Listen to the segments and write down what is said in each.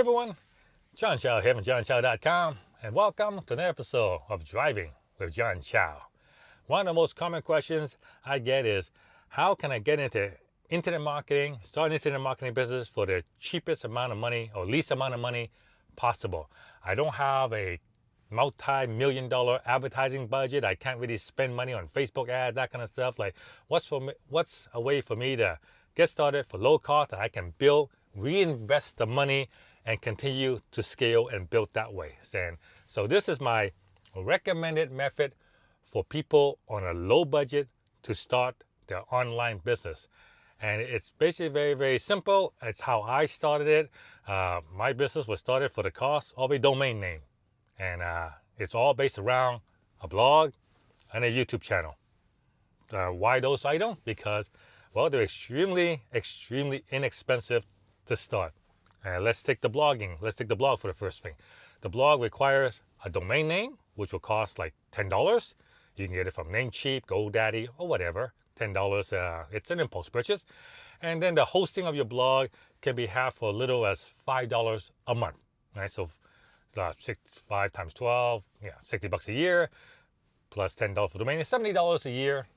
everyone, John Chow here from johnchow.com, and welcome to another episode of Driving with John Chow. One of the most common questions I get is, how can I get into internet marketing, start an internet marketing business for the cheapest amount of money or least amount of money possible? I don't have a multi-million-dollar advertising budget. I can't really spend money on Facebook ads, that kind of stuff. Like, what's a way for me to get started for low cost that I can build, reinvest the money, and continue to scale and build that way? And so this is my recommended method for people on a low budget to start their online business. And it's basically very, very simple. It's how I started it. My business was started for the cost of a domain name. And it's all based around a blog and a YouTube channel. Why those items? Because, well, they're extremely, extremely inexpensive to start. Let's take the blogging. Let's take the blog for the first thing. The blog requires a domain name, which will cost like $10. You can get it from Namecheap, GoDaddy, or whatever. $10. It's an impulse purchase. And then the hosting of your blog can be half for as little as $5 a month. Right? So 5 times 12, $60 a year, plus $10 for the domain, $70 a year.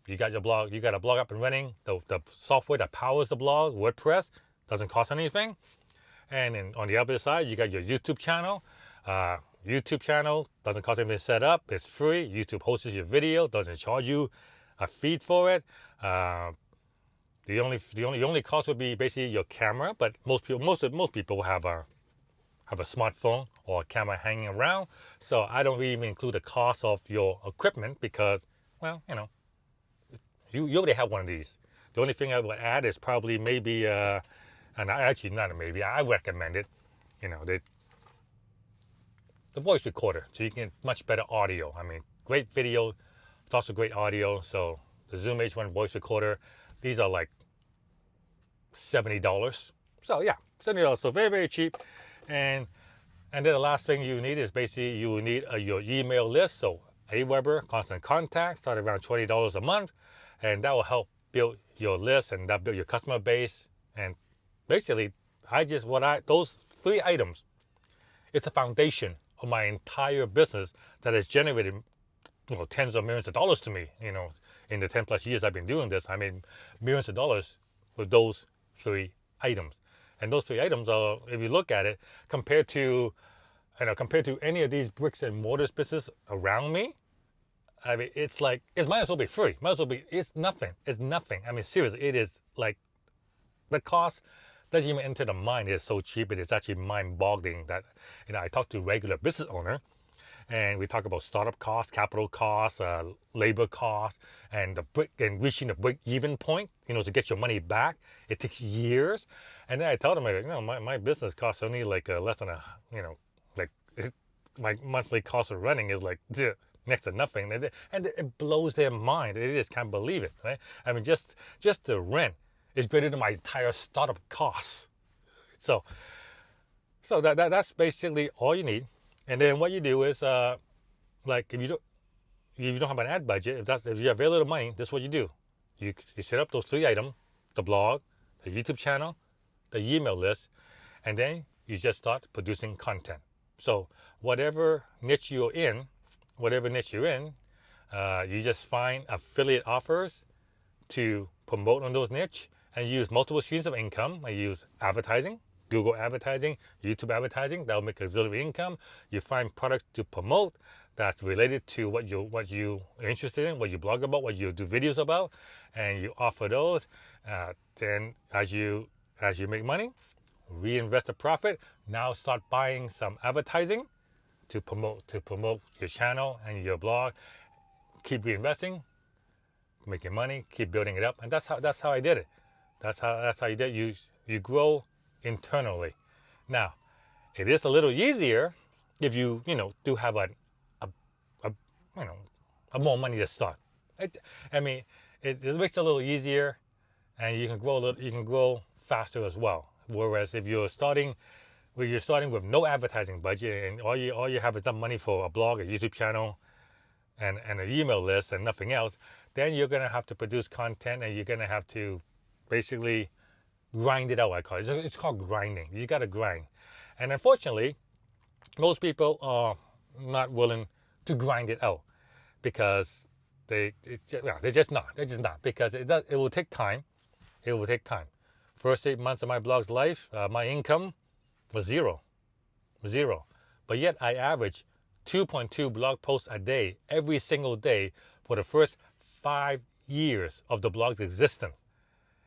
You got your blog, you got a blog up and running. The software that powers the blog, WordPress, doesn't cost anything. And then on the other side, you got your YouTube channel. YouTube channel doesn't cost anything to set up. It's free. YouTube hosts your video, doesn't charge you a feed for it. The only cost would be basically your camera, but most people have a smartphone or a camera hanging around. So I don't really even include the cost of your equipment because, well, you already have one of these. The only thing I would add is probably maybe, and actually not maybe, I recommend it, the voice recorder, so you can get much better audio. I mean, great video, it's also great audio. So the Zoom H1 voice recorder, these are like $70. So yeah, $70. So very, very cheap. And then the last thing you need is basically you will need your email list. So Aweber Constant Contact, start around $20 a month, and that will help build your list and that build your customer base. And basically, those 3 items, it's the foundation of my entire business that has generated tens of millions of dollars to me. In the 10 plus years I've been doing this, I made millions of dollars with those 3 items. And those 3 items are, if you look at it, compared to any of these bricks and mortars business around me, I mean, it might as well be free. It's nothing. It's nothing. I mean, seriously, it is like, the cost doesn't even enter the mind. It is so cheap. It is actually mind-boggling that, I talk to a regular business owner, and we talk about startup costs, capital costs, labor costs, and reaching the break-even point, to get your money back. It takes years. And then I tell them, my business costs only like less than my monthly cost of running is like next to nothing. And it blows their mind. They just can't believe it, right? I mean, just the rent is greater than my entire startup costs. So that's basically all you need. And then what you do is, if you don't have an ad budget, if you have very little money, this is what you do. You set up those 3 items: the blog, the YouTube channel, the email list, and then you just start producing content. So whatever niche you're in, you just find affiliate offers to promote on those niche and use multiple streams of income. I use advertising, Google advertising, YouTube advertising. That will make auxiliary income. You find products to promote that's related to what you are interested in, what you blog about, what you do videos about, and you offer those. Then as you make money, reinvest the profit. Now start buying some advertising to promote your channel and your blog. Keep reinvesting, making money, keep building it up, and that's how I did it. That's how you did it. You grow internally. Now, it is a little easier if you do have a more money to start. It makes it a little easier, and you can grow faster as well. Whereas if you're starting with no advertising budget and all you have is that money for a blog, a YouTube channel, and an email list and nothing else, then you're gonna have to produce content, and you're gonna have to basically grind it out, I call it. It's called grinding. You got to grind. And unfortunately, most people are not willing to grind it out because they're just not. They're just not, because it will take time. It will take time. First 8 months of my blog's life, my income was zero. But yet I averaged 2.2 blog posts a day, every single day, for the first 5 years of the blog's existence.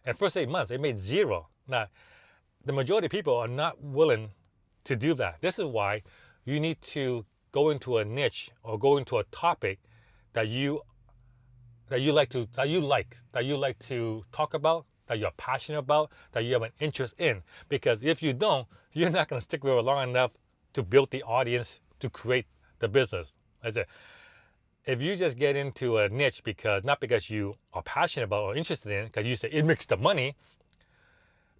And first 8 months, it made zero. Now, the majority of people are not willing to do that. This is why you need to go into a niche or go into a topic that you like to talk about, that you're passionate about, that you have an interest in. Because if you don't, you're not going to stick with it long enough to build the audience to create the business. I said, if you just get into a niche not because you are passionate about or interested in it, because you say it makes the money,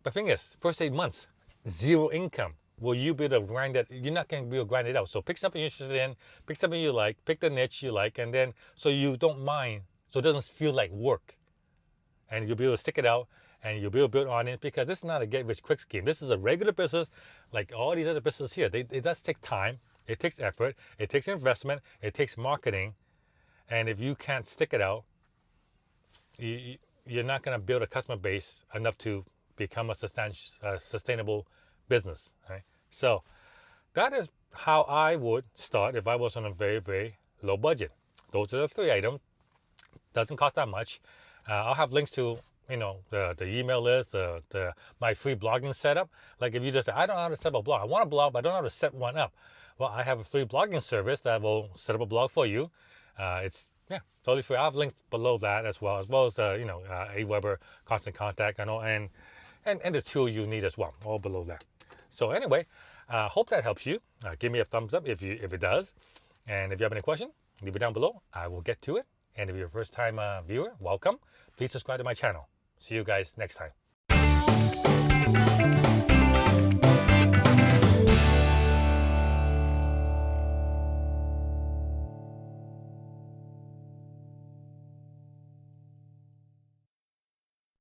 but the thing is, first 8 months, zero income. Will you be able to grind it? You're not going to be able to grind it out. So pick something you're interested in, pick something you like, pick the niche you like, and then so you don't mind, so it doesn't feel like work. And you'll be able to stick it out, and you'll be able to build on it, because this is not a get-rich-quick scheme. This is a regular business like all these other businesses here. It does take time. It takes effort. It takes investment. It takes marketing. And if you can't stick it out, you're not going to build a customer base enough to become a sustainable business. Right? So that is how I would start if I was on a very, very low budget. Those are the 3 items. Doesn't cost that much. I'll have links to the email list, my free blogging setup. Like if you just say, I don't know how to set up a blog. I want a blog, but I don't know how to set one up. Well, I have a free blogging service that will set up a blog for you. It's totally free. I have links below that as well as Aweber, Constant Contact, and the tool you need as well, all below that. So anyway, hope that helps you. Give me a thumbs up if it does. And if you have any question, leave it down below. I will get to it. And if you're a first-time viewer, welcome. Please subscribe to my channel. See you guys next time.